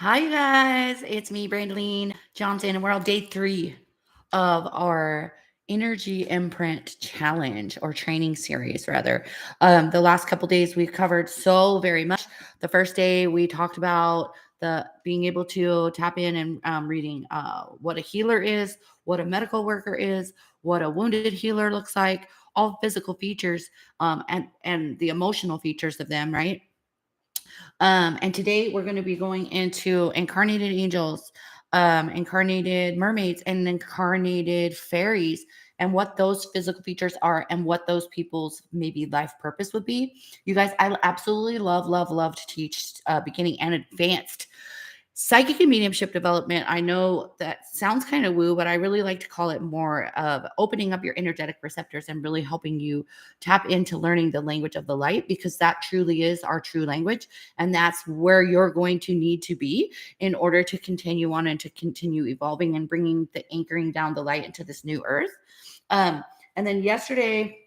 Hi, you guys. It's me, Brandeline Johnson, and we're on day 3 of our Energy Imprint Challenge or training series, rather. The last couple days we've covered so very much. The first day we talked about the being able to tap in and reading what a healer is, what a medical worker is, what a wounded healer looks like, all physical features and the emotional features of them, right? And today we're going to be going into incarnated angels, incarnated mermaids, and incarnated fairies, and what those physical features are and what those people's maybe life purpose would be. You guys, I absolutely love, love, love to teach beginning and advanced psychic and mediumship development. I know that sounds kind of woo, but I really like to call it more of opening up your energetic receptors and really helping you tap into learning the language of the light, because that truly is our true language. And that's where you're going to need to be in order to continue on and to continue evolving and bringing the anchoring down the light into this new earth. And then yesterday,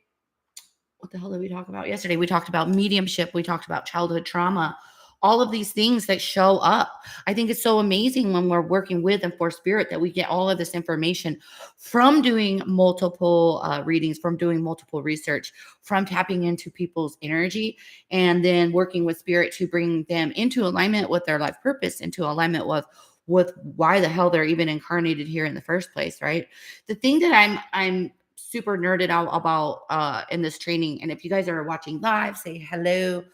what the hell did we talk about yesterday? We talked about mediumship. We talked about childhood trauma, all of these things that show up. I think it's so amazing when we're working with and for spirit that we get all of this information from doing multiple readings, from doing multiple research, from tapping into people's energy, and then working with spirit to bring them into alignment with their life purpose, into alignment with why the hell they're even incarnated here in the first place, right? The thing that I'm super nerded out about in this training. And if you guys are watching live, say hello.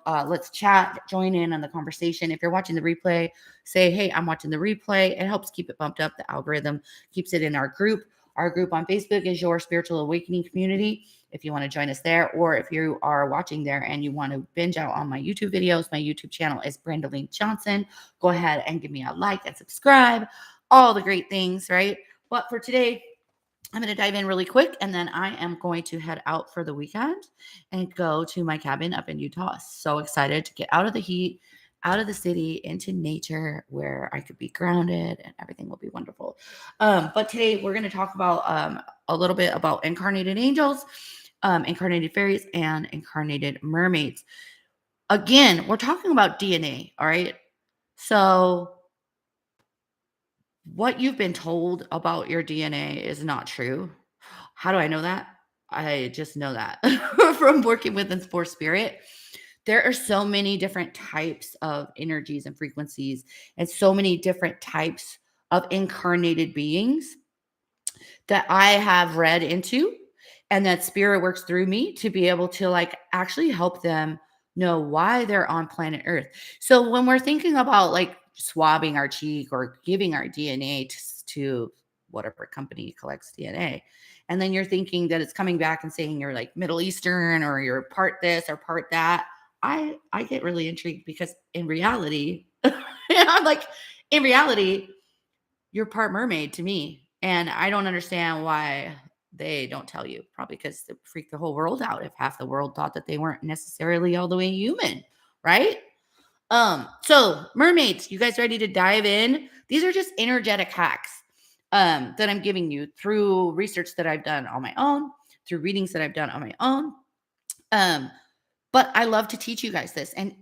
Let's chat, join in on the conversation. If you're watching the replay, say, hey, I'm watching the replay. It helps keep it bumped up. The algorithm keeps it in our group. Our group on Facebook is Your Spiritual Awakening Community. If you want to join us there, or if you are watching there and you want to binge out on my YouTube videos, my YouTube channel is Brandeline Johnson. Go ahead and give me a like and subscribe. All the great things, right? But for today, I'm going to dive in really quick, and then I am going to head out for the weekend and go to my cabin up in Utah. So excited to get out of the heat, out of the city, into nature where I could be grounded and everything will be wonderful. But today we're going to talk about a little bit about incarnated angels, incarnated fairies, and incarnated mermaids. Again, we're talking about DNA, all right? So what you've been told about your DNA is not true. How do I know that? I just know that from working with and for spirit. There are so many different types of energies and frequencies, and so many different types of incarnated beings that I have read into, and that spirit works through me to be able to like actually help them know why they're on planet Earth. So when we're thinking about like swabbing our cheek or giving our DNA to whatever company collects DNA, and then you're thinking that it's coming back and saying you're like Middle Eastern or you're part this or part that, I get really intrigued, because in reality, I'm like, in reality, you're part mermaid to me. And I don't understand why they don't tell you. Probably because it freaked the whole world out if half the world thought that they weren't necessarily all the way human, right? So mermaids, you guys ready to dive in? These are just energetic hacks that I'm giving you through research that I've done on my own, through readings that I've done on my own. But I love to teach you guys this. And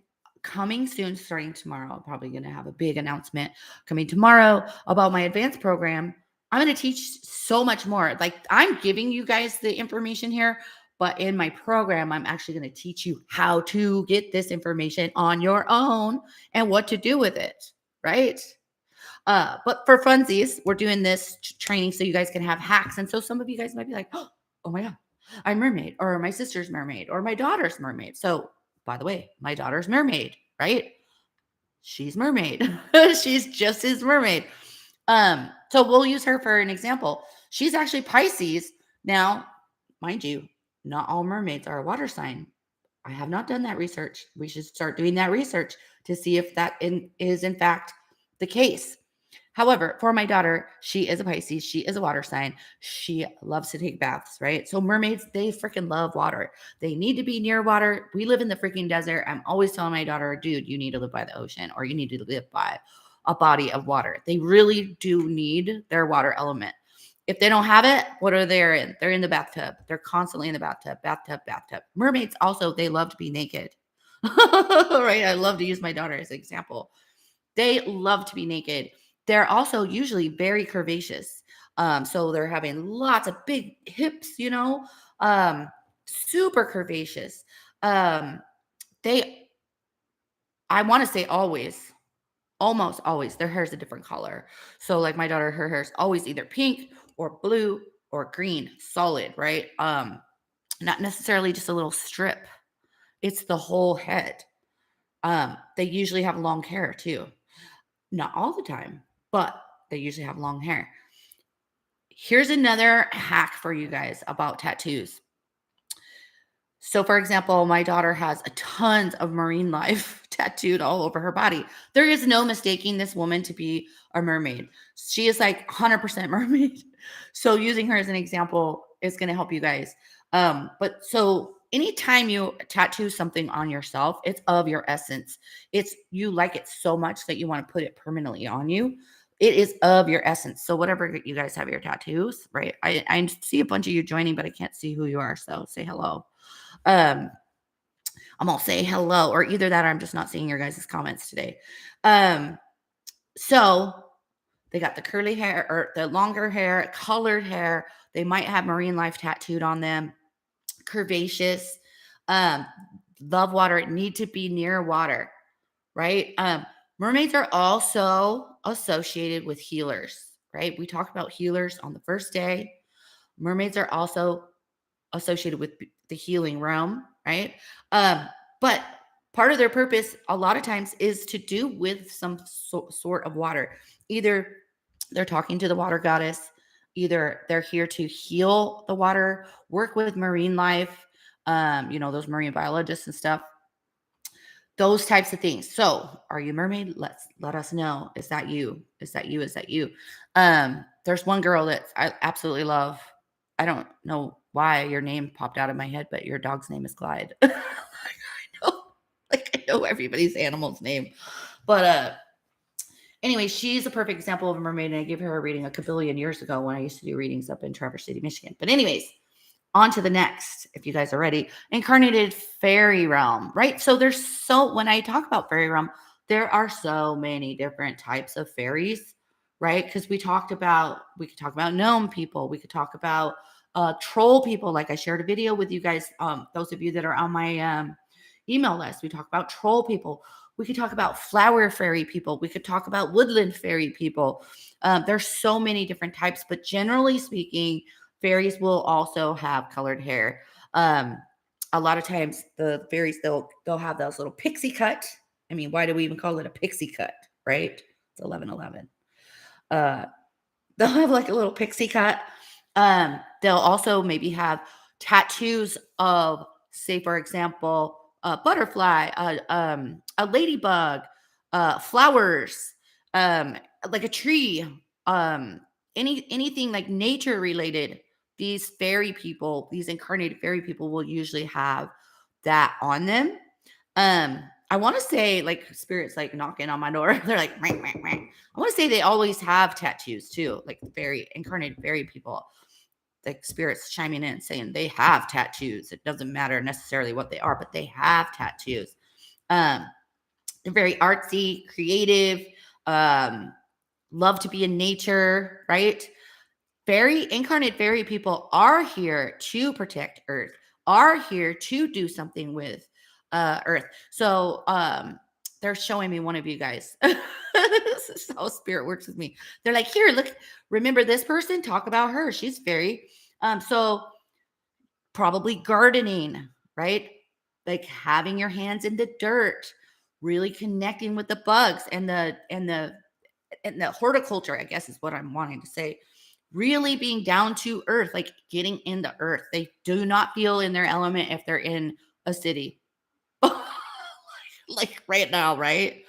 coming soon, starting tomorrow, I'm probably going to have a big announcement coming tomorrow about my advanced program. I'm going to teach so much more. Like, I'm giving you guys the information here, but in my program, I'm actually going to teach you how to get this information on your own and what to do with it, right? But for funsies, we're doing this training so you guys can have hacks. And so some of you guys might be like, oh my God, I'm mermaid, or my sister's mermaid, or my daughter's mermaid. So by the way, my daughter's mermaid, right? She's mermaid. She's just his mermaid. So we'll use her for an example. She's actually Pisces. Now, mind you, not all mermaids are a water sign. I have not done that research. We should start doing that research to see if that is in fact the case. However, for my daughter, she is a Pisces. She is a water sign. She loves to take baths, right? So mermaids, they freaking love water. They need to be near water. We live in the freaking desert. I'm always telling my daughter, dude, you need to live by the ocean, or you need to live by a body of water. They really do need their water element. If they don't have it, what are they in? They're in the bathtub. They're constantly in the bathtub, bathtub, bathtub. Mermaids also, they love to be naked. Right? I love to use my daughter as an example. They love to be naked. They're also usually very curvaceous. So they're having lots of big hips, um, super curvaceous. Um, they, I want to say always, almost always, their hair is a different color. So like my daughter, her hair is always either pink or blue or green, solid, right? Not necessarily just a little strip. It's the whole head. They usually have long hair too. Not all the time, but they usually have long hair. Here's another hack for you guys about tattoos. So, for example, my daughter has a tons of marine life tattooed all over her body. There is no mistaking this woman to be a mermaid. She is like 100% mermaid. So, using her as an example is going to help you guys. But so, anytime you tattoo something on yourself, it's of your essence. It's you like it so much that you want to put it permanently on you. It is of your essence. So, whatever you guys have your tattoos, right? I see a bunch of you joining, but I can't see who you are. So, say hello. Um, I'm gonna say hello, or either that or I'm just not seeing your guys' comments today. Um, so they got the curly hair or the longer hair, colored hair. They might have marine life tattooed on them, curvaceous, um, love water, need to be near water, right? Mermaids are also associated with healers, right? We talked about healers on the first day. Mermaids are also associated with the healing realm, right? But part of their purpose, a lot of times, is to do with some sort of water. Either they're talking to the water goddess, either they're here to heal the water, work with marine life, those marine biologists and stuff, those types of things. So, are you a mermaid? Let us know. Is that you? Is that you? Is that you? There's one girl that I absolutely love. I don't know why your name popped out of my head, but your dog's name is Clyde. I know, I know everybody's animal's name, but anyway, she's a perfect example of a mermaid, and I gave her a reading a kabillion years ago when I used to do readings up in Traverse City, Michigan. But anyways, on to the next, if you guys are ready. Incarnated Fairy Realm, right? So when I talk about Fairy Realm, there are so many different types of fairies, right? Because we could talk about gnome people, we could talk about troll people. Like I shared a video with you guys, those of you that are on my email list, we talk about troll people. We could talk about flower fairy people. We could talk about woodland fairy people. There's so many different types, but generally speaking, fairies will also have colored hair. A lot of times the fairies, they'll have those little pixie cut. I mean, why do we even call it a pixie cut, right? It's 11:11. They'll have like a little pixie cut. They'll also maybe have tattoos of, say, for example, a butterfly, a ladybug, flowers, like a tree, anything like nature related. These fairy people, these incarnated fairy people, will usually have that on them. I want to say like spirits like knocking on my door. They're like, meh, meh, meh. I want to say they always have tattoos too, like fairy incarnated fairy people, like spirits chiming in saying they have tattoos. It doesn't matter necessarily what they are, but they have tattoos. They're very artsy, creative, love to be in nature, right? Incarnate fairy people are here to protect Earth, are here to do something with Earth. So they're showing me one of you guys. This is how spirit works with me. They're like, here, look, remember this person? Talk about her. She's very so probably gardening, right? Like having your hands in the dirt, really connecting with the bugs and the horticulture, I guess is what I'm wanting to say. Really being down to earth, like getting in the earth. They do not feel in their element if they're in a city. Like right now, right?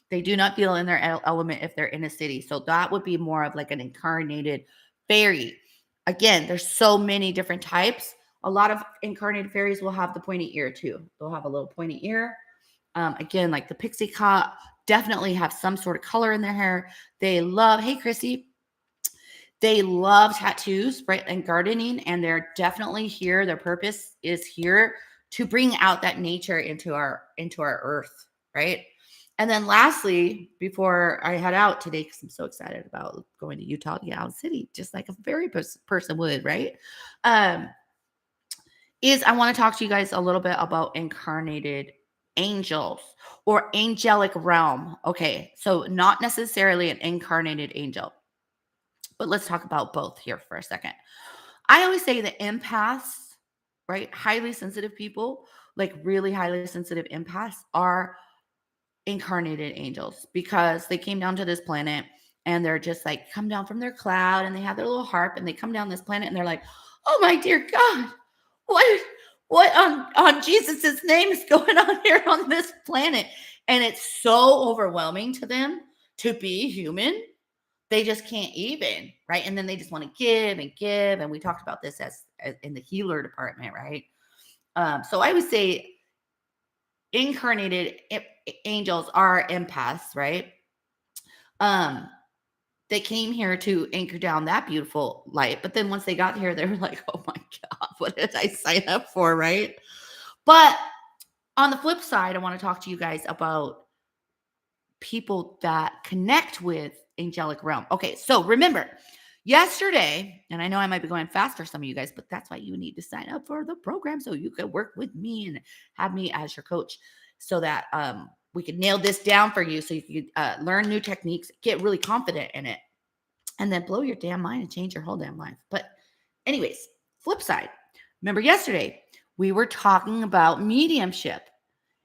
They do not feel in their element if they're in a city. So that would be more of like an incarnated fairy. Again, there's so many different types. A lot of incarnated fairies will have the pointy ear too. They'll have a little pointy ear. Again, like the pixie cut, definitely have some sort of color in their hair. They love, hey, Chrissy, they love tattoos, right? And gardening. And they're definitely here. Their purpose is here to bring out that nature into our earth, right? And then lastly, before I head out today, because I'm so excited about going to Utah, City, just like a very person would, right? Is I want to talk to you guys a little bit about incarnated angels or angelic realm. Okay, so not necessarily an incarnated angel, but let's talk about both here for a second. I always say the empaths, right? Highly sensitive people, like really highly sensitive empaths, are incarnated angels because they came down to this planet and they're just like come down from their cloud and they have their little harp and they come down this planet and they're like, oh my dear God, what on Jesus's name is going on here on this planet? And it's so overwhelming to them to be human. They just can't even, right? And then they just want to give and give. And we talked about this as in the healer department, right? So I would say incarnated angels are empaths, right? They came here to anchor down that beautiful light, but then once they got here, they were like, "Oh my God, what did I sign up for?" Right? But on the flip side, I want to talk to you guys about people that connect with angelic realm. Okay, so remember yesterday, and I know I might be going fast for some of you guys, but that's why you need to sign up for the program so you can work with me and have me as your coach so that we can nail this down for you so you can learn new techniques, get really confident in it, and then blow your damn mind and change your whole damn life. But anyways, flip side. Remember yesterday, we were talking about mediumship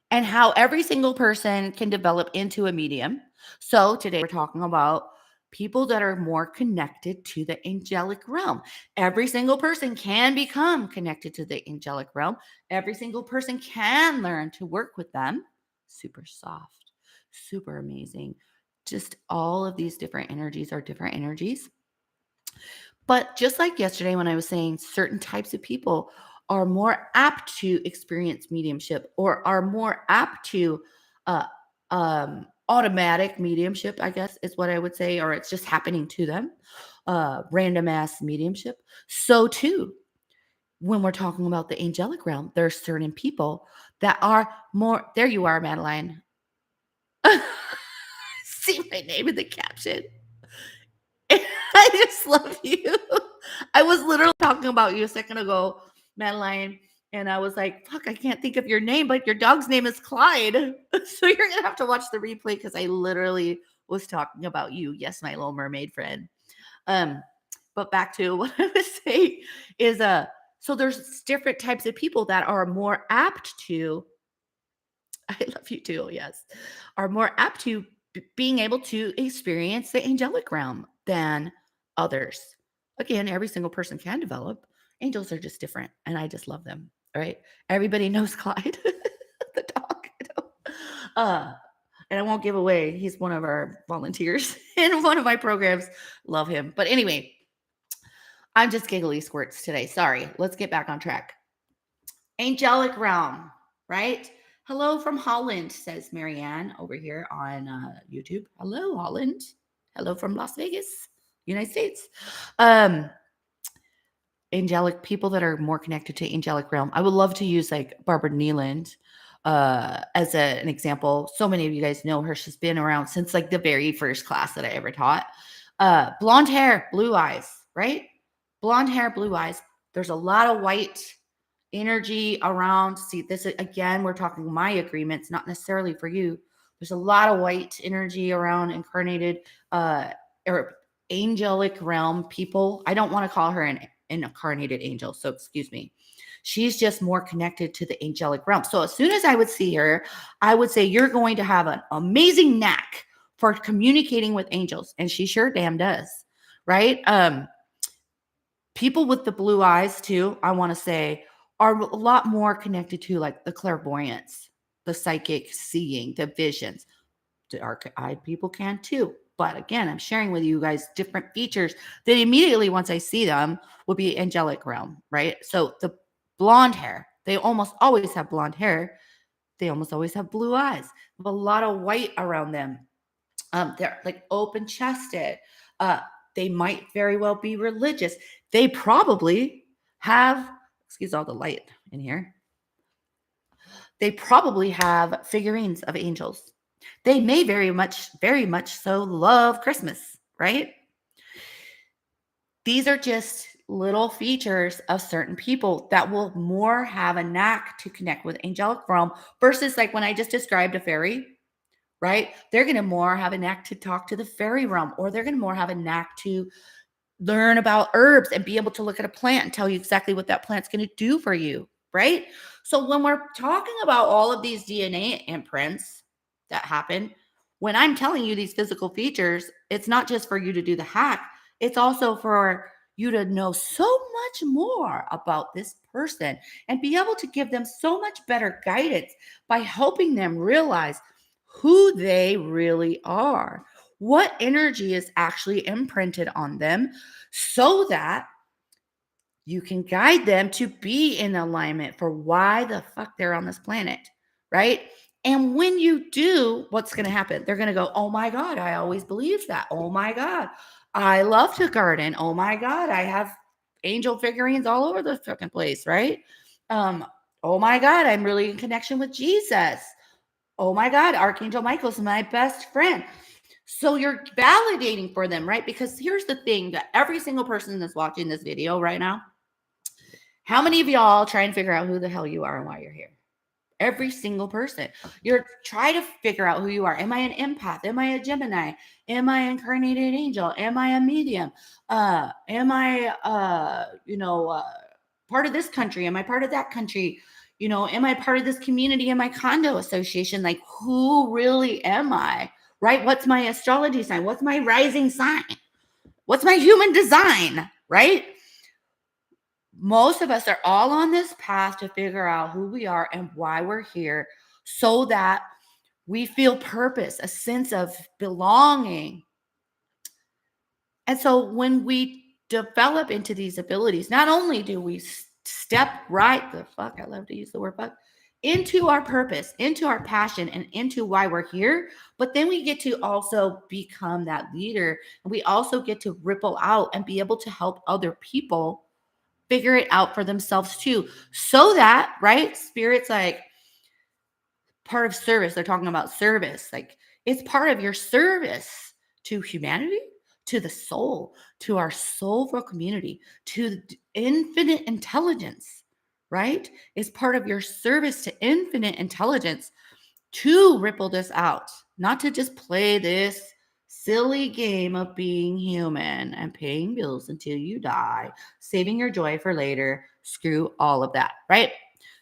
and how every single person can develop into a medium. So today we're talking about people that are more connected to the angelic realm. Every single person can become connected to the angelic realm. Every single person can learn to work with them. Super soft, super amazing. Just all of these different energies are different energies. But just like yesterday, when I was saying certain types of people are more apt to experience mediumship or are more apt to uh, automatic mediumship, I guess is what I would say, or it's just happening to them, random ass mediumship. So, too, when we're talking about the angelic realm, there are certain people that are more. There you are, Madeline. See my name in the caption. I just love you. I was literally talking about you a second ago, Madeline, and I was like, fuck, I can't think of your name, but your dog's name is Clyde. So you're going to have to watch the replay because I literally was talking about you. Yes, my little mermaid friend. Um, but back to what I was saying is so there's different types of people that are more apt to I love you too, yes, are more apt to being able to experience the angelic realm than others. Again, every single person can develop. Angels are just different, and I just love them. All right. Everybody knows Clyde, the dog. Uh, and I won't give away. He's one of our volunteers in one of my programs. Love him. But anyway, I'm just giggly squirts today. Sorry. Let's get back on track. Angelic realm, right? Hello from Holland, says Marianne over here on YouTube. Hello, Holland. Hello from Las Vegas, United States. Angelic people that are more connected to angelic realm. I would love to use like Barbara Nealand as an example. So many of you guys know her. She's been around since like the very first class that I ever taught. Blonde hair, blue eyes, right? Blonde hair, blue eyes. There's a lot of white energy around. See, this is, again, we're talking my agreements, not necessarily for you. There's a lot of white energy around incarnated or angelic realm people. I don't want to call her an incarnated angel, so excuse me. She's just more connected to the angelic realm. So as soon as I would see her, I would say, you're going to have an amazing knack for communicating with angels. And she sure damn does, right? People with the blue eyes too, I want to say, are a lot more connected to like the clairvoyance, the psychic seeing, the visions. Dark-eyed people can too. But again, I'm sharing with you guys different features that immediately once I see them will be angelic realm, right? So the blonde hair, they almost always have blonde hair. They almost always have blue eyes. They have a lot of white around them. They're like open chested. They might very well be religious. They probably have, excuse all the light in here. They probably have figurines of angels. They may very much so love Christmas, right? These are just little features of certain people that will more have a knack to connect with angelic realm versus like when I just described a fairy, right? They're going to more have a knack to talk to the fairy realm, or they're going to more have a knack to learn about herbs and be able to look at a plant and tell you exactly what that plant's going to do for you, right? So when we're talking about all of these DNA imprints that happen, when I'm telling you these physical features, it's not just for you to do the hack, it's also for you to know so much more about this person and be able to give them so much better guidance by helping them realize who they really are, what energy is actually imprinted on them, so that you can guide them to be in alignment for why the fuck they're on this planet, right? And when you do, what's going to happen? They're going to go, oh my God, I always believed that. Oh my God, I love to garden. Oh my God, I have angel figurines all over the fucking place, right? Oh my God, I'm really in connection with Jesus. Oh my God, Archangel Michael's my best friend. So you're validating for them, right? Because here's the thing that every single person that's watching this video right now, how many of y'all try and figure out who the hell you are and why you're here? Every single person. You're trying to figure out who you are. Am I an empath? Am I a Gemini? Am I an incarnated angel? Am I a medium? Am I part of this country? Am I part of that country? Am I part of this community? Am I condo association? Like, who really am I? Right? What's my astrology sign? What's my rising sign? What's my human design? Right? Most of us are all on this path to figure out who we are and why we're here so that we feel purpose, a sense of belonging. And so when we develop into these abilities, not only do we step right the fuck, I love to use the word fuck, into our purpose, into our passion, and into why we're here, but then we get to also become that leader. And we also get to ripple out and be able to help other people figure it out for themselves too. So that, right? Spirit's like part of service. They're talking about service. Like it's part of your service to humanity, to the soul, to our soulful community, to the infinite intelligence, right? It's part of your service to infinite intelligence to ripple this out, not to just play this silly game of being human and paying bills until you die, saving your joy for later. Screw all of that, right?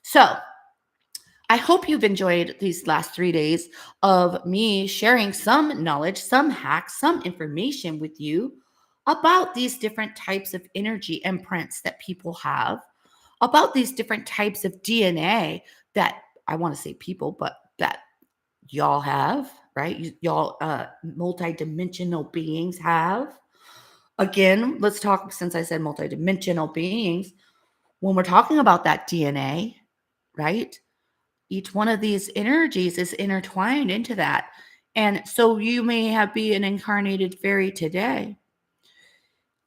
So, I hope you've enjoyed these last 3 days of me sharing some knowledge, some hacks, some information with you about these different types of energy imprints that people have, about these different types of DNA that I want to say people, but that y'all have, right? Y'all multidimensional beings have. Again, let's talk, since I said multidimensional beings, when we're talking about that DNA, right? Each one of these energies is intertwined into that. And so you may be an incarnated fairy today.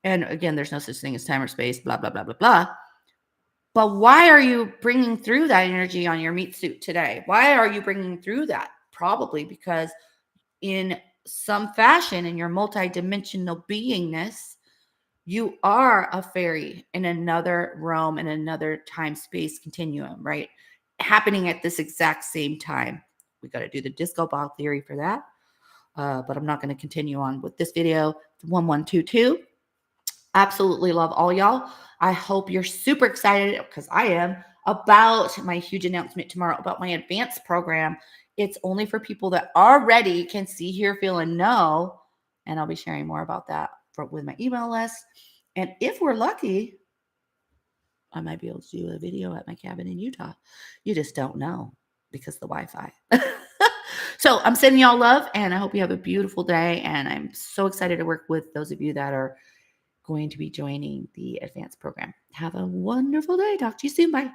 And again, there's no such thing as time or space, blah, blah, blah, blah, blah. But why are you bringing through that energy on your meat suit today? Why are you bringing through that? Probably because in some fashion, in your multidimensional beingness, you are a fairy in another realm, in another time space continuum, right? Happening at this exact same time. We got to do the disco ball theory for that. But I'm not going to continue on with this video. 1122. Absolutely love all y'all. I hope you're super excited, because I am, about my huge announcement tomorrow about my advanced program. It's only for people that already can see, hear, feel, and know. And I'll be sharing more about that with my email list. And if we're lucky, I might be able to do a video at my cabin in Utah. You just don't know because the Wi-Fi. So I'm sending y'all love, and I hope you have a beautiful day. And I'm so excited to work with those of you that are going to be joining the advanced program. Have a wonderful day. Talk to you soon. Bye.